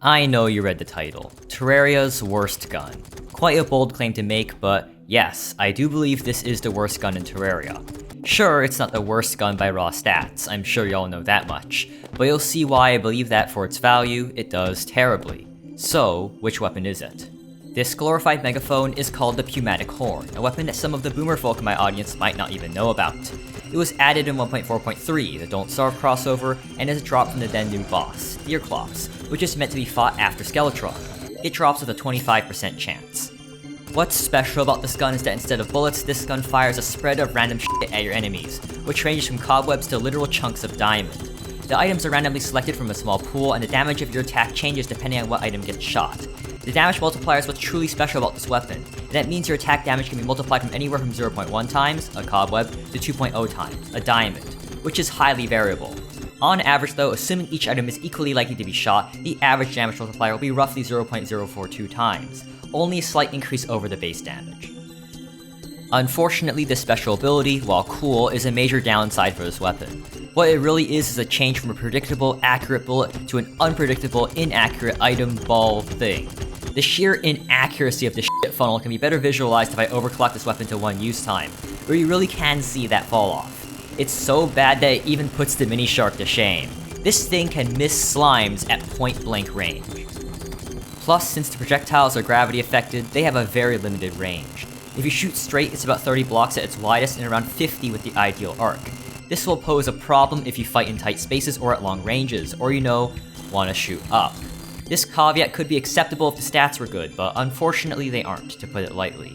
I know you read the title, Terraria's worst gun. Quite a bold claim to make, but yes, I do believe this is the worst gun in Terraria. Sure, it's not the worst gun by raw stats, I'm sure y'all know that much, but you'll see why I believe that for its value, it does terribly. So, which weapon is it? This glorified megaphone is called the pew-matic horn, a weapon that some of the boomer folk in my audience might not even know about. It was added in 1.4.3, the Don't Starve crossover, and is dropped from the then new boss, Deerclaws, which is meant to be fought after Skeletron. It drops with a 25% chance. What's special about this gun is that instead of bullets, this gun fires a spread of random shit at your enemies, which ranges from cobwebs to literal chunks of diamond. The items are randomly selected from a small pool, and the damage of your attack changes depending on what item gets shot. The damage multiplier is what's truly special about this weapon, and that means your attack damage can be multiplied from anywhere from 0.1 times, a cobweb, to 2.0 times, a diamond, which is highly variable. On average though, assuming each item is equally likely to be shot, the average damage multiplier will be roughly 0.042 times, only a slight increase over the base damage. Unfortunately, this special ability, while cool, is a major downside for this weapon. What it really is a change from a predictable, accurate bullet to an unpredictable, inaccurate item ball thing. The sheer inaccuracy of the shit funnel can be better visualized if I overclock this weapon to 1 use time, where you really can see that fall off. It's so bad that it even puts the Minishark to shame. This thing can miss slimes at point blank range. Plus, since the projectiles are gravity affected, they have a very limited range. If you shoot straight, it's about 30 blocks at its widest and around 50 with the ideal arc. This will pose a problem if you fight in tight spaces or at long ranges, or want to shoot up. This caveat could be acceptable if the stats were good, but unfortunately they aren't, to put it lightly.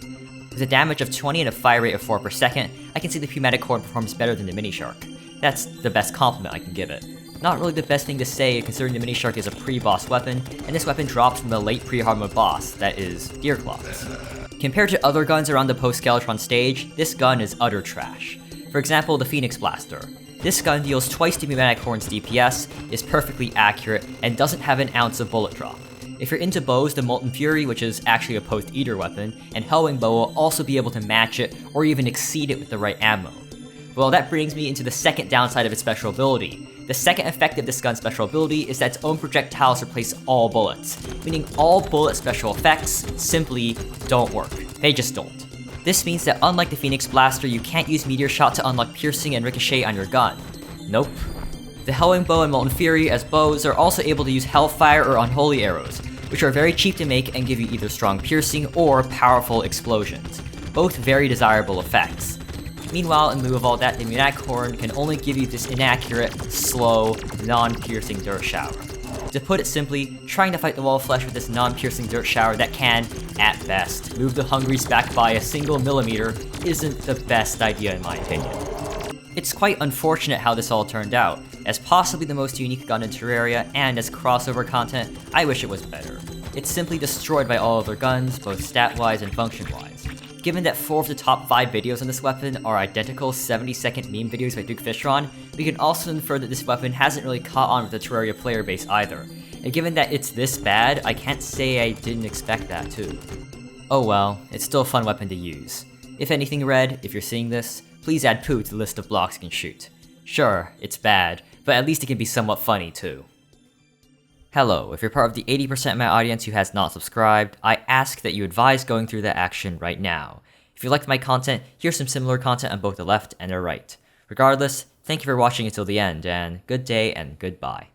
With a damage of 20 and a fire rate of 4 per second, I can say the pew-matic horn performs better than the Minishark. That's the best compliment I can give it. Not really the best thing to say considering the Minishark is a pre-boss weapon, and this weapon drops from the late pre-hard mode boss, that is, Deerclaws. Compared to other guns around the post-Skeletron stage, this gun is utter trash. For example, the Phoenix Blaster. This gun deals twice the pew-matic horn's DPS, is perfectly accurate, and doesn't have an ounce of bullet drop. If you're into bows, the Molten Fury, which is actually a post-eater weapon, and Hellwing Bow will also be able to match it, or even exceed it with the right ammo. Well, that brings me into the second downside of its special ability. The second effect of this gun's special ability is that its own projectiles replace all bullets, meaning all bullet special effects simply don't work. They just don't. This means that unlike the Phoenix Blaster, you can't use Meteor Shot to unlock Piercing and Ricochet on your gun. Nope. The Hellwing Bow and Molten Fury as bows are also able to use Hellfire or Unholy Arrows, which are very cheap to make and give you either strong piercing or powerful explosions. Both very desirable effects. Meanwhile, in lieu of all that, the pew-matic horn can only give you this inaccurate, slow, non-piercing dirt shower. To put it simply, trying to fight the wall of flesh with this non-piercing dirt shower that can, at best, move the Hungries back by a single millimeter isn't the best idea in my opinion. It's quite unfortunate how this all turned out. As possibly the most unique gun in Terraria, and as crossover content, I wish it was better. It's simply destroyed by all other guns, both stat-wise and function-wise. Given that 4 of the top 5 videos on this weapon are identical 70-second meme videos by Duke Fishron, we can also infer that this weapon hasn't really caught on with the Terraria player base either. And given that it's this bad, I can't say I didn't expect that too. Oh well, it's still a fun weapon to use. If anything, Red, if you're seeing this, please add poo to the list of blocks you can shoot. Sure, it's bad, but at least it can be somewhat funny too. Hello, if you're part of the 80% of my audience who has not subscribed, I ask that you advise going through that action right now. If you liked my content, here's some similar content on both the left and the right. Regardless, thank you for watching until the end, and good day and goodbye.